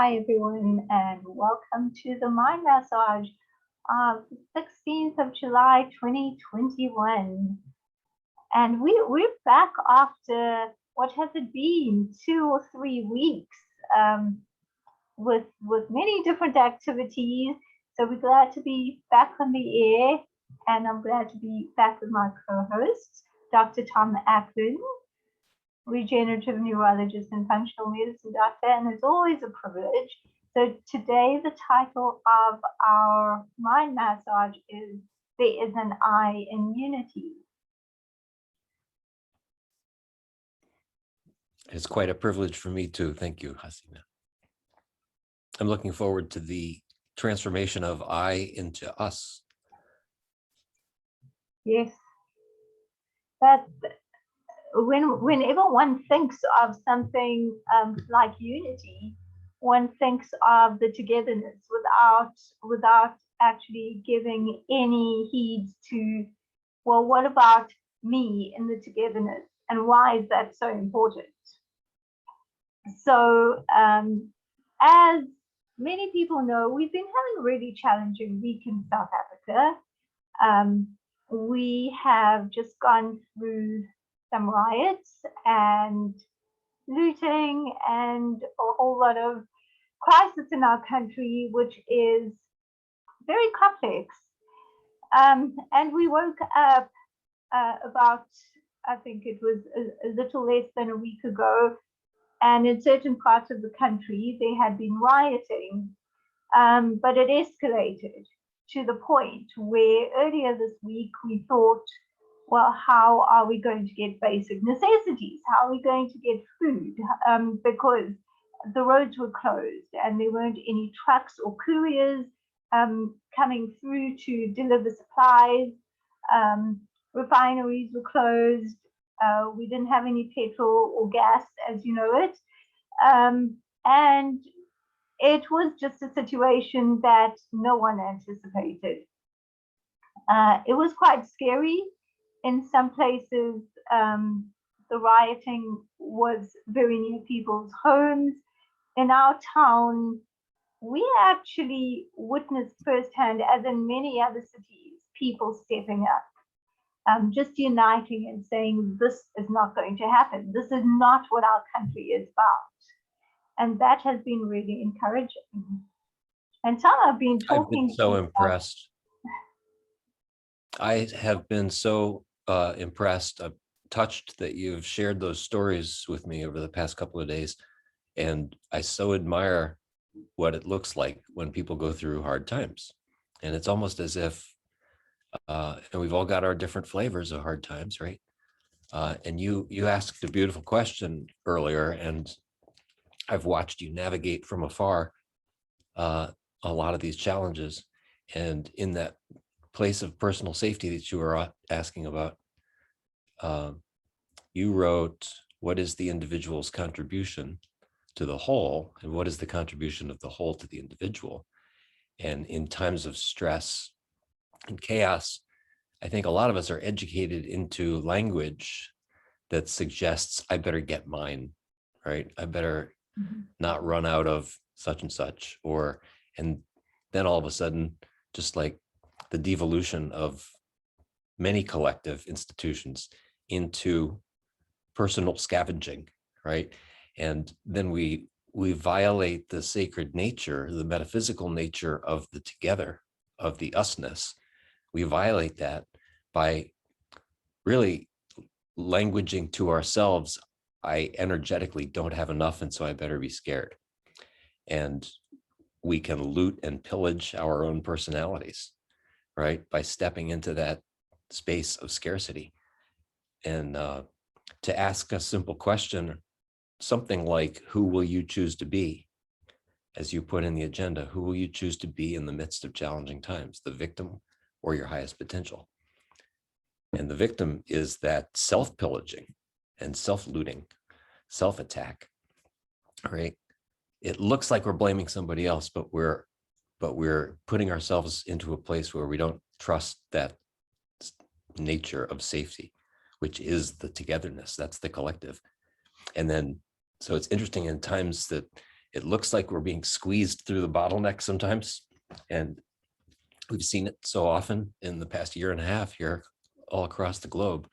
Hi everyone, and welcome to the Mind Massage of the 16th of July 2021. And we're back after, what has it been, 2 or 3 weeks, with many different activities. So we're glad to be back on the air, and I'm glad to be back with my co-host, Dr. Tom Ackland, regenerative neurologist and functional medicine doctor, and it's always a privilege. So today the title of our mind massage is There is an I in Unity. It's quite a privilege for me too. Thank you, Hasina. I'm looking forward to the transformation of I into us. Yes. But whenever one thinks of something like unity, one thinks of the togetherness without actually giving any heed to, well, what about me in the togetherness, and why is that so important? So as many people know, we've been having a really challenging week in South Africa. We have just gone through some riots and looting and a whole lot of crisis in our country, which is very complex. And we woke up about, I think it was a little less than a week ago, and in certain parts of the country there had been rioting, but it escalated to the point where earlier this week we thought, well, how are we going to get basic necessities? How are we going to get food? Because the roads were closed and there weren't any trucks or couriers coming through to deliver supplies. Refineries were closed. We didn't have any petrol or gas, as you know it. And it was just a situation that no one anticipated. It was quite scary. In some places, the rioting was very near people's homes. In our town, we actually witnessed firsthand, as in many other cities, people stepping up, just uniting and saying, this is not going to happen. This is not what our country is about. And that has been really encouraging. And Tom, I've been talking. I've been so impressed. I have been so impressed, touched that you've shared those stories with me over the past couple of days. And I so admire what it looks like when people go through hard times. And it's almost as if, and we've all got our different flavors of hard times, right? And you asked a beautiful question earlier, and I've watched you navigate from afar a lot of these challenges. And in that place of personal safety that you were asking about, you wrote, what is the individual's contribution to the whole, and what is the contribution of the whole to the individual? And in times of stress and chaos, I think a lot of us are educated into language that suggests, I better get mine, right? I better not run out of such and such, and then all of a sudden, just like the devolution of many collective institutions into personal scavenging, right? And then we violate the sacred nature, the metaphysical nature of the together, of the usness. We violate that by really languaging to ourselves, I energetically don't have enough, and so I better be scared. And we can loot and pillage our own personalities, right? By stepping into that space of scarcity. And to ask a simple question, something like, who will you choose to be? As you put in the agenda, who will you choose to be in the midst of challenging times, the victim or your highest potential? And the victim is that self-pillaging and self-looting, self-attack, right? It looks like we're blaming somebody else, but we're putting ourselves into a place where we don't trust that nature of safety, which is the togetherness, that's the collective. And then, so it's interesting in times that It looks like we're being squeezed through the bottleneck sometimes. And we've seen it so often in the past year and a half here all across the globe.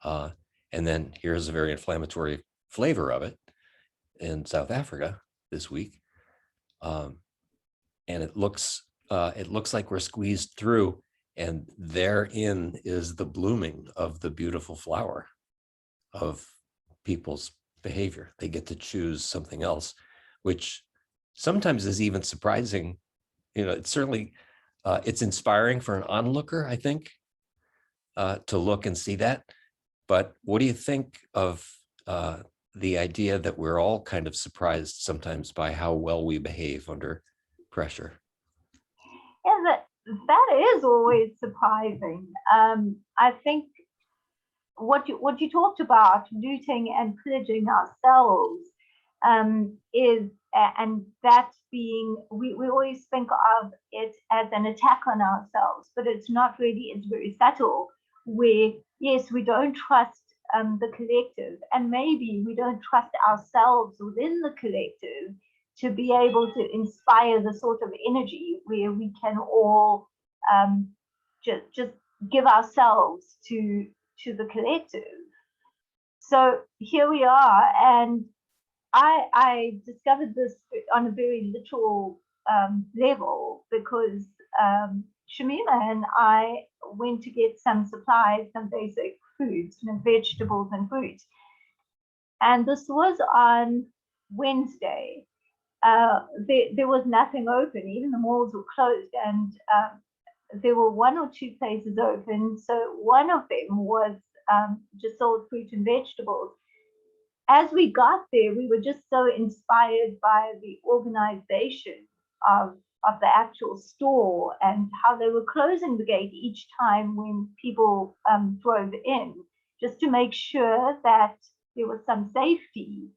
And then here's a very inflammatory flavor of it in South Africa this week. And it looks like we're squeezed through, and therein is the blooming of the beautiful flower of people's behavior. They get to choose something else, which sometimes is even surprising. It's certainly, it's inspiring for an onlooker, I think, to look and see that. But what do you think of the idea that we're all kind of surprised sometimes by how well we behave under pressure? Yeah, that is always surprising. I think what you talked about, looting and pillaging ourselves, is, and that being, we always think of it as an attack on ourselves, but it's not really. It's very subtle, where yes, we don't trust the collective, and maybe we don't trust ourselves within the collective to be able to inspire the sort of energy where we can all just give ourselves to the collective. So here we are, and I discovered this on a very literal level, because Shamima and I went to get some supplies, some basic foods, vegetables and fruit. And this was on Wednesday. There was nothing open, even the malls were closed, and there were one or two places open. So one of them was just sold fruit and vegetables. As we got there, we were just so inspired by the organization of the actual store, and how they were closing the gate each time when people drove in, just to make sure that there was some safety.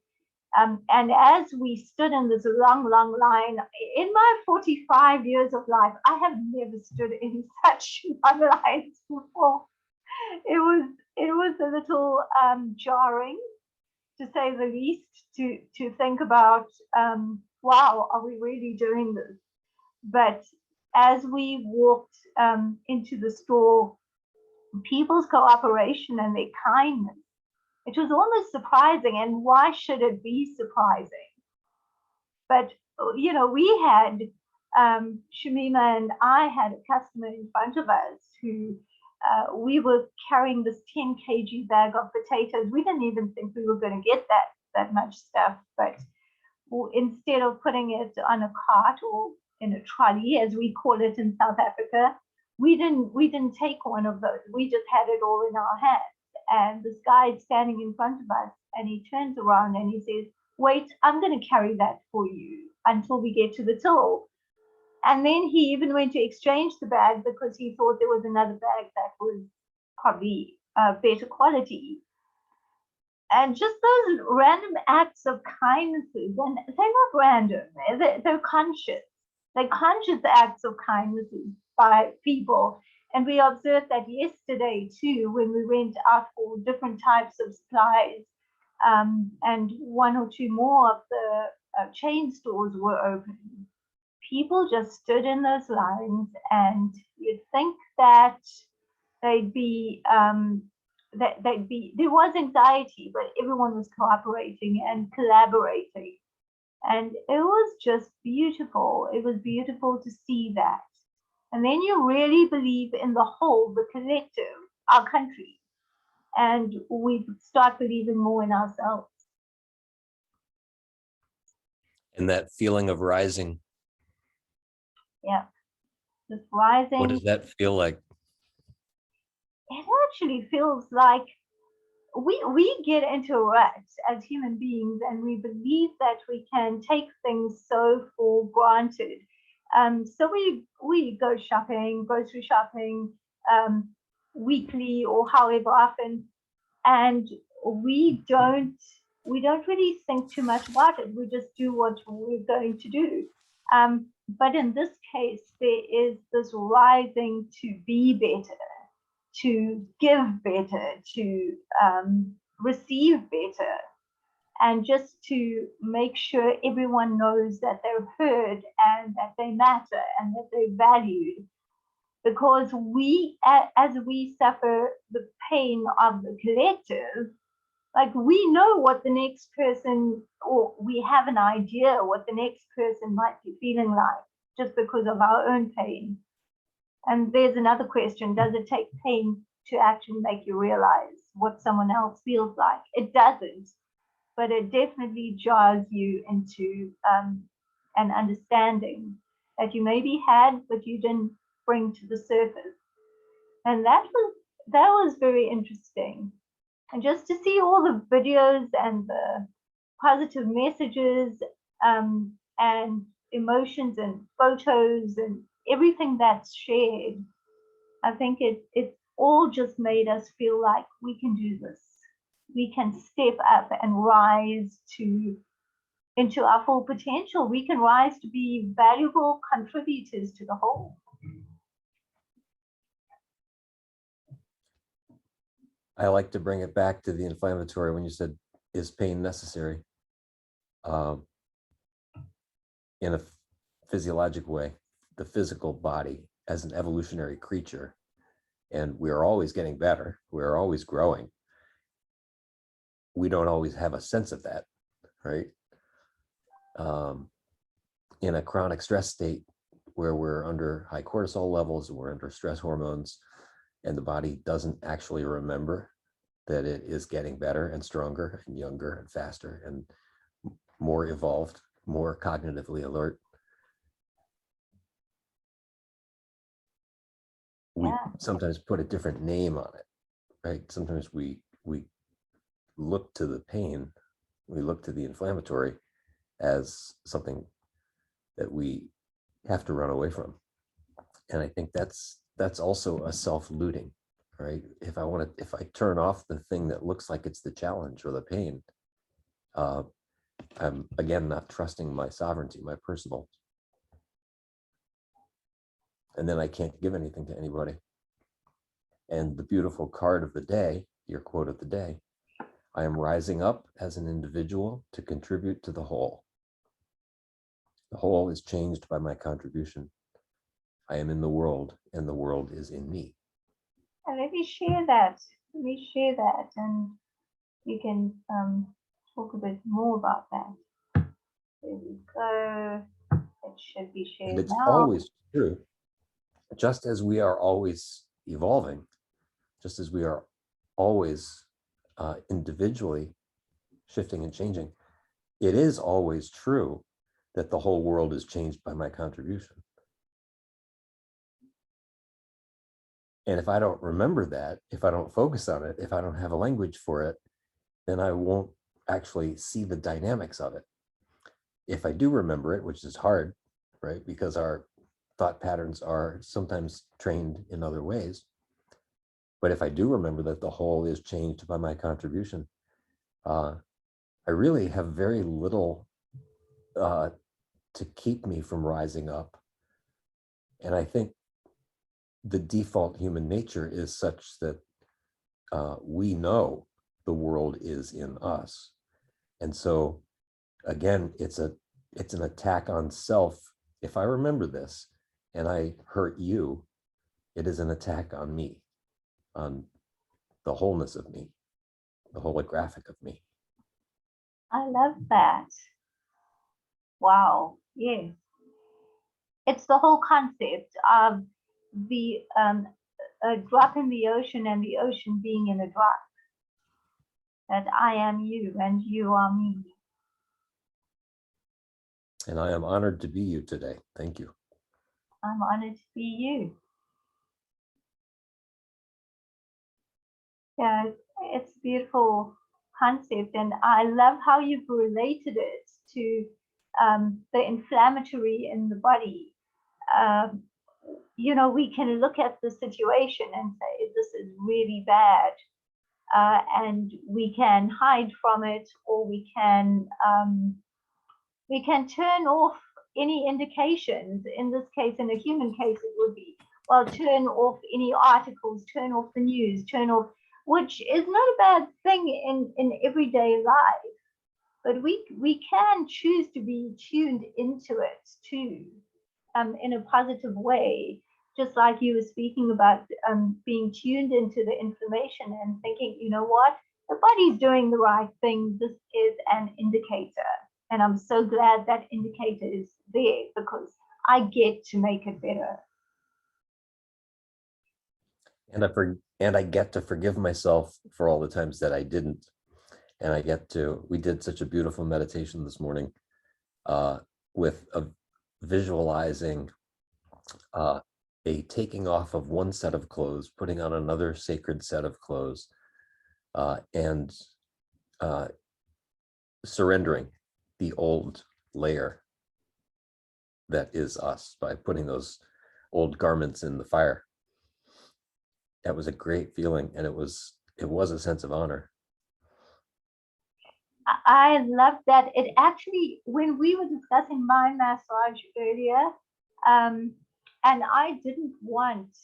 And as we stood in this long line, in my 45 years of life, I have never stood in such long lines before. It was a little jarring, to say the least, to think about, wow, are we really doing this? But as we walked into the store, people's cooperation and their kindness, it was almost surprising. And why should it be surprising? But, we had, Shamima and I had a customer in front of us who, we were carrying this 10 kg bag of potatoes. We didn't even think we were going to get that much stuff, but instead of putting it on a cart or in a trolley, as we call it in South Africa, we didn't take one of those. We just had it all in our hands. And this guy is standing in front of us, and he turns around and he says, "Wait, I'm going to carry that for you until we get to the till." And then he even went to exchange the bag, because he thought there was another bag that was probably better quality. And just those random acts of kindnesses, and they're not random, they're conscious. They're conscious acts of kindnesses by people. And we observed that yesterday too, when we went out for different types of supplies, and one or two more of the chain stores were open. People just stood in those lines, and you'd think that they'd be, there was anxiety, but everyone was cooperating and collaborating. And it was just beautiful. It was beautiful to see that. And then you really believe in the whole, the collective, our country, and we start believing more in ourselves. And that feeling of rising. Yeah, just rising. What does that feel like? It actually feels like we get into a rut as human beings, and we believe that we can take things so for granted. So we go shopping, grocery shopping, weekly or however often, and we don't really think too much about it. We just do what we're going to do. But in this case, there is this rising to be better, to give better, to receive better. and just to make sure everyone knows that they're heard and that they matter and that they're valued. Because we, as we suffer the pain of the collective, like we know what the next person, or we have an idea what the next person might be feeling like just because of our own pain. And there's another question, does it take pain to actually make you realize what someone else feels like? It doesn't, but it definitely jars you into an understanding that you maybe had, but you didn't bring to the surface. And that was very interesting. And just to see all the videos and the positive messages and emotions and photos and everything that's shared, I think it all just made us feel like we can do this. We can step up and rise into our full potential. We can rise to be valuable contributors to the whole. I like to bring it back to the inflammatory when you said, is pain necessary? In a physiologic way, the physical body as an evolutionary creature, and we are always getting better, we are always growing. We don't always have a sense of that, right? In a chronic stress state where we're under high cortisol levels, we're under stress hormones, and the body doesn't actually remember that it is getting better and stronger and younger and faster and more evolved, more cognitively alert. We sometimes put a different name on it, right? Sometimes we look to the pain, we look to the inflammatory as something that we have to run away from. And I think that's also a self-looting, right? If I turn off the thing that looks like it's the challenge or the pain, I'm again not trusting my sovereignty, my personal. And then I can't give anything to anybody. And the beautiful card of the day, your quote of the day, I am rising up as an individual to contribute to the whole. The whole is changed by my contribution. I am in the world and the world is in me. And let me share that. Let me share that, and you can talk a bit more about that. There we go. It should be shared And it's now. always true. Just as we are always evolving, just as we are always individually shifting and changing, it is always true that the whole world is changed by my contribution. And if I don't remember that, if I don't focus on it, if I don't have a language for it, then I won't actually see the dynamics of it. If I do remember it, which is hard, right? Because our thought patterns are sometimes trained in other ways. But if I do remember that the whole is changed by my contribution, I really have very little to keep me from rising up. And I think the default human nature is such that we know the world is in us. And so again, it's an attack on self. If I remember this and I hurt you, it is an attack on me, on the wholeness of me, the holographic of me. I love that. Wow. Yes. It's the whole concept of the a drop in the ocean and the ocean being in a drop. That I am you and you are me. And I am honored to be you today. Thank you. I'm honored to be you. Yeah, it's a beautiful concept, and I love how you've related it to the inflammatory in the body. You know, we can look at the situation and say, this is really bad. And we can hide from it, or we can turn off any indications. In this case, in a human case, it would be, well, turn off any articles, turn off the news, turn off, which is not a bad thing in everyday life. but we can choose to be tuned into it too, in a positive way. Just like you were speaking about being tuned into the information and thinking, you know what, the body's doing the right thing. This is an indicator. And I'm so glad that indicator is there because I get to make it better. And I get to forgive myself for all the times that I didn't. And we did such a beautiful meditation this morning with visualizing a taking off of one set of clothes, putting on another sacred set of clothes, and surrendering the old layer that is us by putting those old garments in the fire. That was a great feeling, and it was a sense of honor. I love that. It actually, when we were discussing mind massage earlier, and I didn't want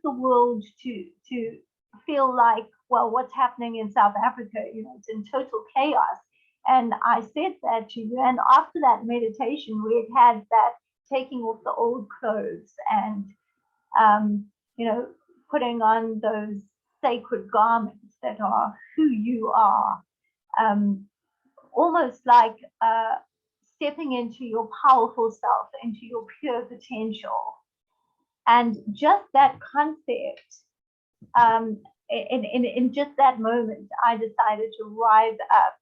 the world to feel like, well, what's happening in South Africa, it's in total chaos. And I said that to you. And after that meditation, we had that taking off the old clothes and, putting on those sacred garments that are who you are. Almost like stepping into your powerful self, into your pure potential. And just that concept, in just that moment, I decided to rise up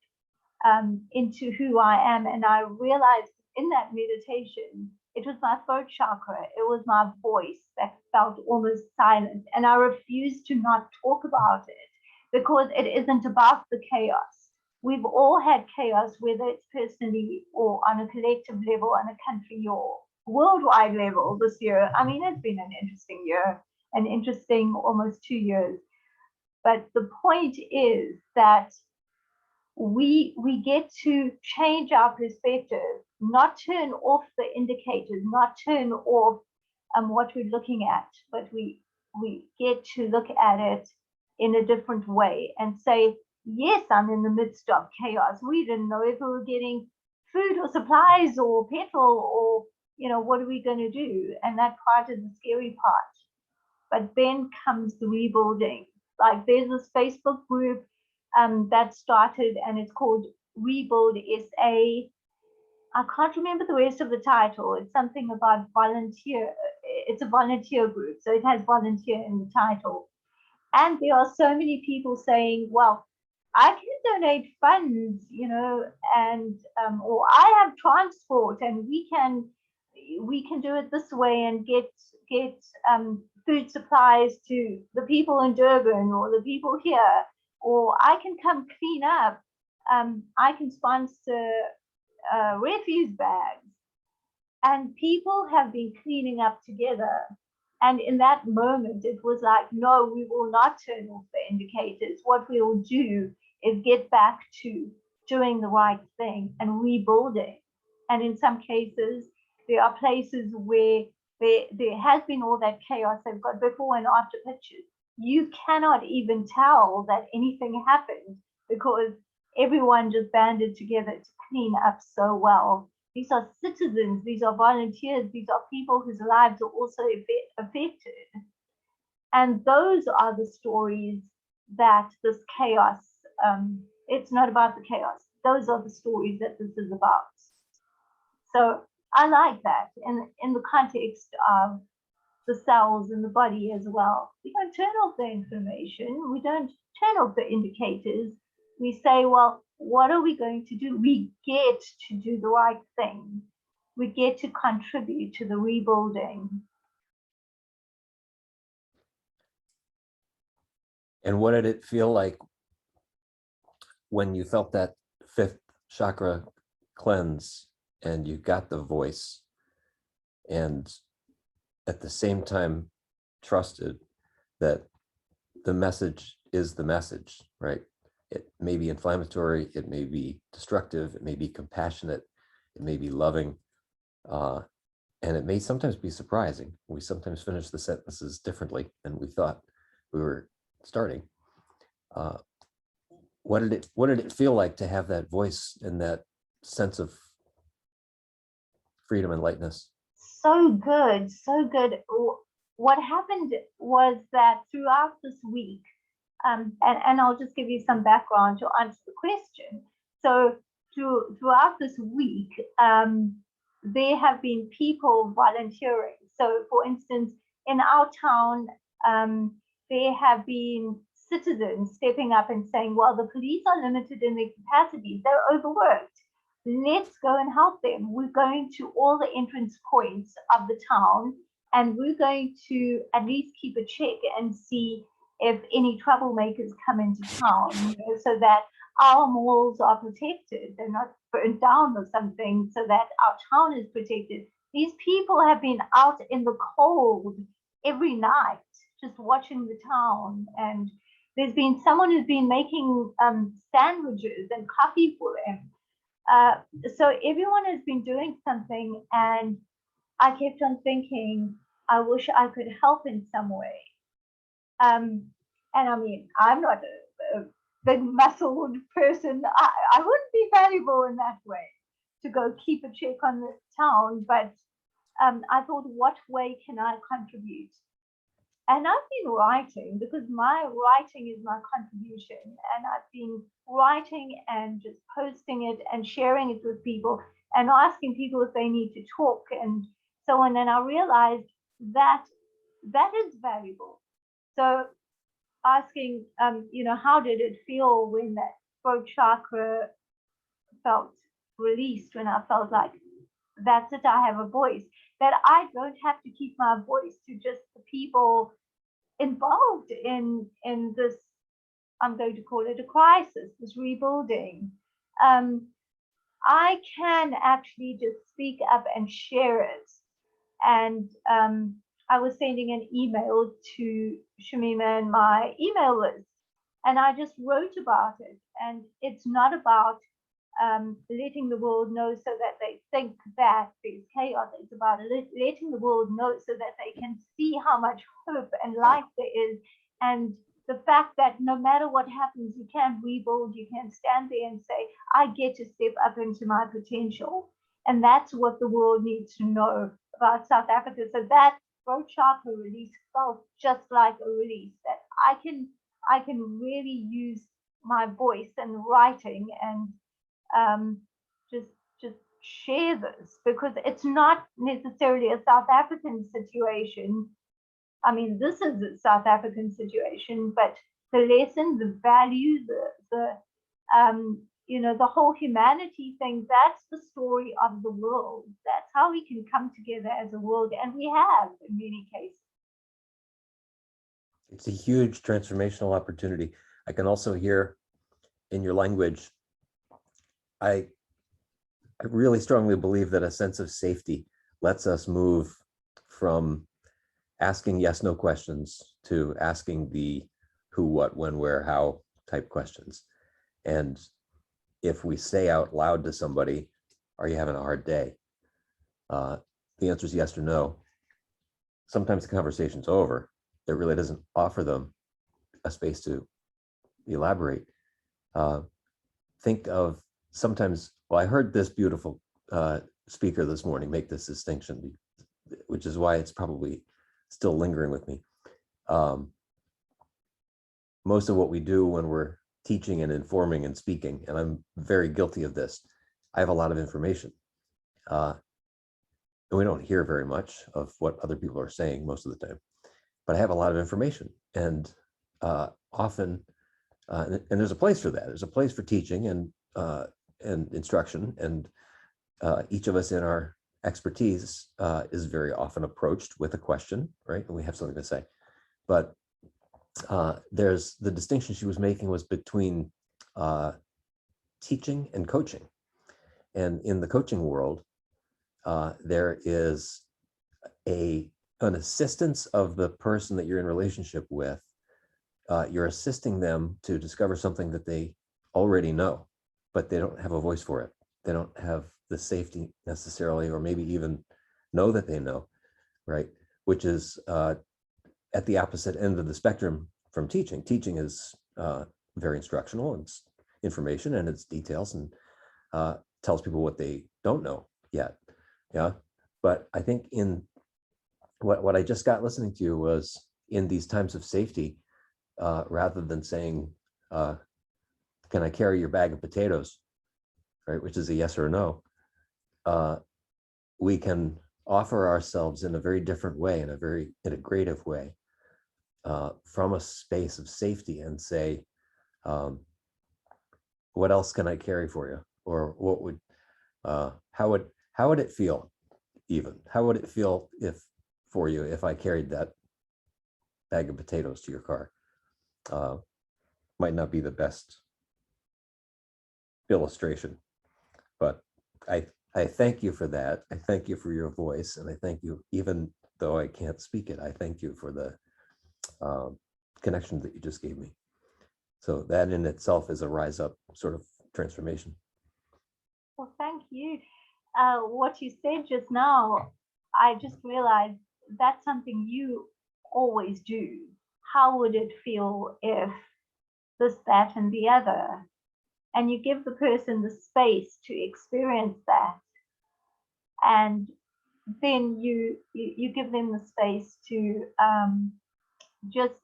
into who I am. And I realized in that meditation, it was my throat chakra. It was my voice that felt almost silent. And I refused to not talk about it because it isn't about the chaos. We've all had chaos, whether it's personally or on a collective level, on a country or worldwide level this year. I mean, it's been an interesting year, an interesting almost 2 years. But the point is that we get to change our perspective, not turn off the indicators, not turn off what we're looking at, but we get to look at it in a different way and say, yes, I'm in the midst of chaos. We didn't know if we were getting food or supplies or petrol or, what are we going to do? And that part is the scary part. But then comes the rebuilding. Like there's this Facebook group that started and it's called Rebuild SA. I can't remember the rest of the title. It's something about volunteer. It's a volunteer group, so it has volunteer in the title. And there are so many people saying, well, I can donate funds, and or I have transport and we can do it this way and get food supplies to the people in Durban or the people here, or I can come clean up. I can sponsor refuse bags. And people have been cleaning up together. And in that moment, it was like, no, we will not turn off the indicators. What we will do is get back to doing the right thing and rebuilding. And in some cases, there are places where there has been all that chaos. They've got before and after pictures. You cannot even tell that anything happened because everyone just banded together to clean up so well. These are citizens, these are volunteers, these are people whose lives are also affected. And those are the stories that this chaos, it's not about the chaos. Those are the stories that this is about. So I like that in the context of the cells in the body as well. We don't turn off the information. We don't turn off the indicators. We say, well, what are we going to do? We get to do the right thing. We get to contribute to the rebuilding. And what did it feel like when you felt that fifth chakra cleanse and you got the voice and at the same time trusted that the message is the message, right? It may be inflammatory, it may be destructive, it may be compassionate, it may be loving, and it may sometimes be surprising. We sometimes finish the sentences differently than we thought we were starting. what did it feel like to have that voice and that sense of freedom and lightness? So good, so good. What happened was that throughout this week, and I'll just give you some background to answer the question. So throughout this week, there have been people volunteering. So for instance, in our town, there have been citizens stepping up and saying, well, the police are limited in their capacities, they're overworked. Let's go and help them. We're going to all the entrance points of the town, and we're going to at least keep a check and see if any troublemakers come into town, so that our malls are protected. They're not burned down or something, so that our town is protected. These people have been out in the cold every night, just watching the town. And there's been someone who's been making sandwiches and coffee for them. So everyone has been doing something, and I kept on thinking, I wish I could help in some way. And I mean, I'm not a big muscled person. I wouldn't be valuable in that way to go keep a check on the town. But I thought, what way can I contribute? And I've been writing, because my writing is my contribution. And I've been writing and just posting it and sharing it with people and asking people if they need to talk and so on. And I realized that that is valuable. So asking, how did it feel when that throat chakra felt released, when I felt like, that's it, I have a voice, that I don't have to keep my voice to just the people involved in this, I'm going to call it a crisis, this rebuilding. I can actually just speak up and share it. And I was sending an email to Shamima and my email list, and I just wrote about it. And it's not about letting the world know so that they think that there's chaos. It's about letting the world know so that they can see how much hope and life there is, and the fact that no matter what happens, you can rebuild. You can stand there and say, I get to step up into my potential. And that's what the world needs to know about South Africa. So that throat chakra release felt just like a release, that I can really use my voice and writing and just share this, because it's not necessarily a South African situation. I mean, this is a South African situation, but the lesson, the value, the whole humanity thing, that's the story of the world. That's how we can come together as a world, and we have in many cases. It's a huge transformational opportunity. I can also hear in your language, I really strongly believe that a sense of safety lets us move from asking yes, no questions to asking the who, what, when, where, how type questions. And if we say out loud to somebody, are you having a hard day? The answer is yes or no. Sometimes the conversation's over. It really doesn't offer them a space to elaborate. Think of sometimes, well, I heard this beautiful speaker this morning make this distinction, which is why it's probably still lingering with me. Most of what we do when we're teaching and informing and speaking, and I'm very guilty of this, I have a lot of information. And we don't hear very much of what other people are saying most of the time, but I have a lot of information, and often, and there's a place for that. There's a place for teaching and instruction, and each of us in our expertise is very often approached with a question, right? And we have something to say. But there's the distinction she was making was between teaching and coaching. And in the coaching world, there is an assistance of the person that you're in relationship with. You're assisting them to discover something that they already know, but they don't have a voice for it. They don't have the safety necessarily, or maybe even know that they know, right? Which is at the opposite end of the spectrum from teaching. Teaching is very instructional, and information and its details, and tells people what they don't know yet. Yeah. But I think in what I just got listening to you was, in these times of safety, rather than saying, can I carry your bag of potatoes, right, which is a yes or a no, we can offer ourselves in a very different way, in a very integrative way, from a space of safety, and say, what else can I carry for you? Or what would, how would it feel, even? How would it feel for you if I carried that bag of potatoes to your car? Might not be the best illustration, but I thank you for that. I thank you for your voice, and I thank you, even though I can't speak it, I thank you for the connection that you just gave me. So that in itself is a rise up sort of transformation. Well, thank you. What you said just now, I just realized that's something you always do. How would it feel if this, that, and the other? And you give the person the space to experience that. And then you give them the space to just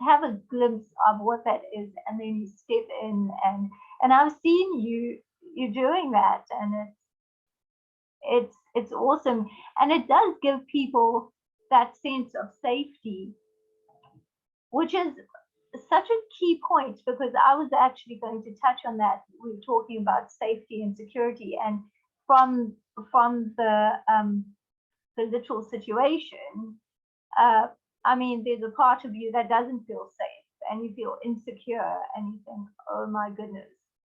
have a glimpse of what that is, and then you step in, and I've seen you doing that, and it's awesome, and it does give people that sense of safety, which is such a key point, because I was actually going to touch on that. We were talking about safety and security, and from the literal situation, I mean, there's a part of you that doesn't feel safe, and you feel insecure, and you think, oh my goodness,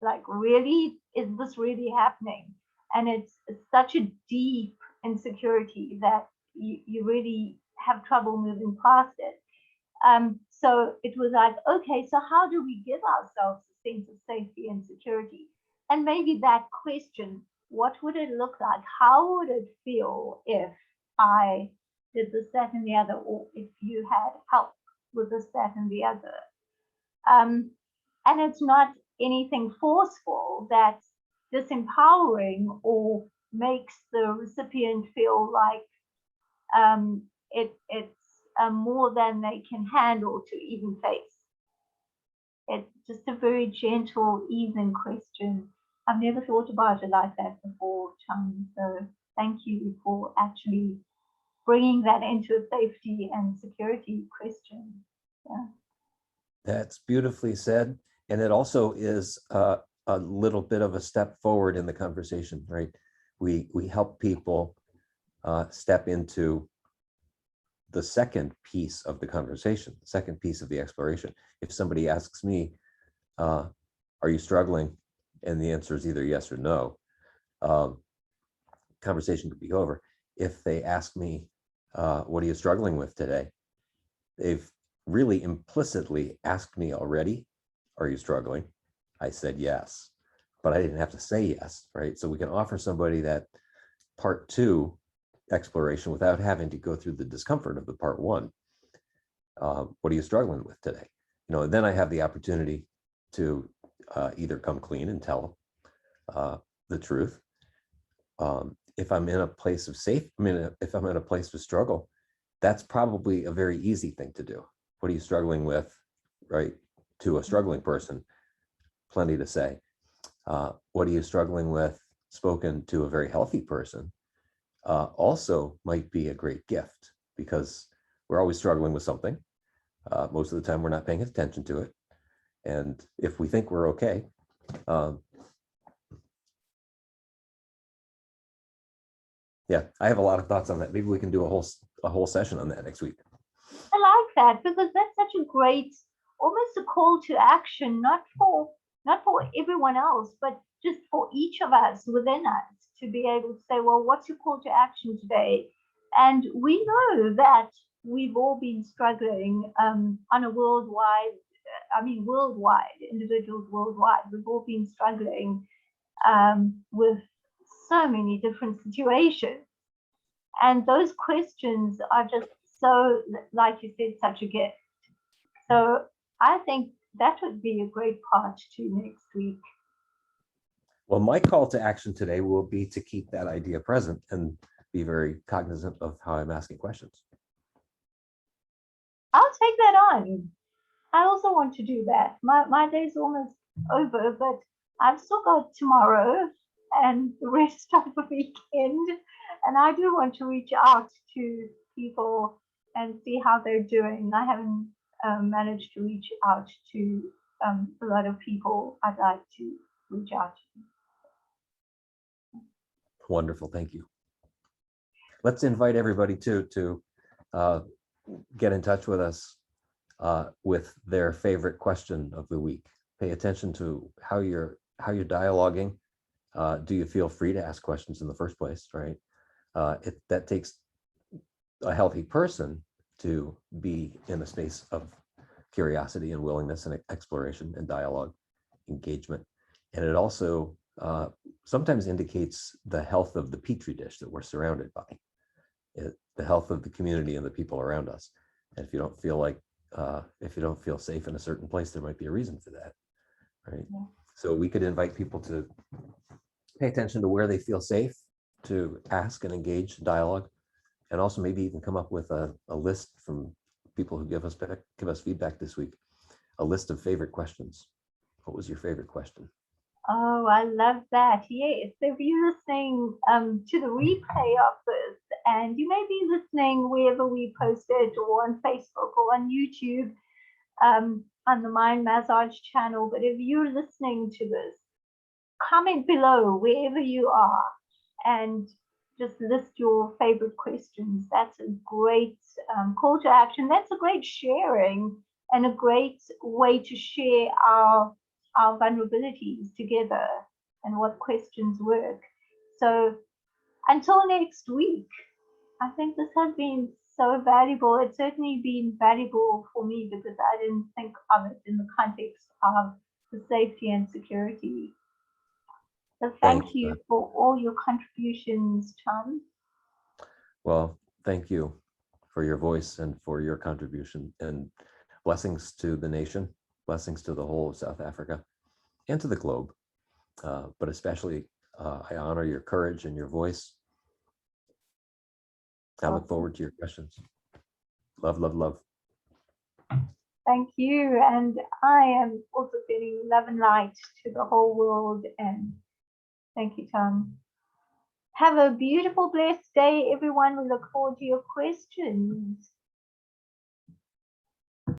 like, really, is this really happening? And it's such a deep insecurity that you really have trouble moving past it. So it was like, okay, so how do we give ourselves a sense of safety and security? And maybe that question, what would it look like? How would it feel if I did this, that, and the other, or if you had help with this, that, and the other? And it's not anything forceful that's disempowering or makes the recipient feel like it's more than they can handle to even face. It's just a very gentle, evening question. I've never thought about it like that before, Chung. So thank you for actually bringing that into a safety and security question. Yeah. That's beautifully said. And it also is a little bit of a step forward in the conversation, right? We help people step into the second piece of the conversation, the second piece of the exploration. If somebody asks me, are you struggling? And the answer is either yes or no, conversation could be over. If they ask me, what are you struggling with today? They've really implicitly asked me already, are you struggling? I said yes, but I didn't have to say yes, right? So we can offer somebody that part two exploration without having to go through the discomfort of the part one. What are you struggling with today? You know, and then I have the opportunity to either come clean and tell the truth. If I'm in a place of safe, if I'm in a place of struggle, that's probably a very easy thing to do. What are you struggling with, right? To a struggling person, plenty to say. What are you struggling with, spoken to a very healthy person, also might be a great gift, because we're always struggling with something. Most of the time we're not paying attention to it. And if we think we're okay, yeah, I have a lot of thoughts on that. Maybe we can do a whole session on that next week. I like that, because that's such a great, almost a call to action, not for everyone else, but just for each of us within us, to be able to say, well, what's your call to action today? And we know that we've all been struggling on a worldwide, individuals worldwide, we've all been struggling with so many different situations. And those questions are just so, like you said, such a gift. So I think that would be a great part to next week. Well, my call to action today will be to keep that idea present and be very cognizant of how I'm asking questions. I'll take that on. I also want to do that. My day's almost over, but I've still got tomorrow and the rest of the weekend. And I do want to reach out to people and see how they're doing. I haven't managed to reach out to a lot of people I'd like to reach out to. Wonderful, thank you. Let's invite everybody to get in touch with us with their favorite question of the week. Pay attention to how you're dialoguing. Do you feel free to ask questions in the first place, right? That takes a healthy person to be in a space of curiosity and willingness and exploration and dialogue, engagement. And it also sometimes indicates the health of the petri dish that we're surrounded by, the health of the community and the people around us. And if you don't feel like, if you don't feel safe in a certain place, there might be a reason for that, right? Yeah. So we could invite people to pay attention to where they feel safe to ask and engage dialogue, and also maybe even come up with a list from people who give us feedback this week, a list of favorite questions. What was your favorite question? Oh, I love that. Yes. So if you're listening to the replay of this, and you may be listening wherever we post it, or on Facebook or on YouTube, on the Mind Massage channel, but if you're listening to this, comment below wherever you are and just list your favorite questions. That's a great call to action. That's a great sharing and a great way to share our vulnerabilities together and what questions work. So until next week, I think this has been so valuable. It's certainly been valuable for me because I didn't think of it in the context of the safety and security. So thank you for all your contributions, Tom. Well, thank you for your voice and for your contribution, and blessings to the nation, blessings to the whole of South Africa and to the globe. But especially, I honor your courage and your voice. I look forward to your questions. Love, love, love. Thank you. And I am also feeling love and light to the whole world. And thank you, Tom. Have a beautiful, blessed day, everyone. We look forward to your questions.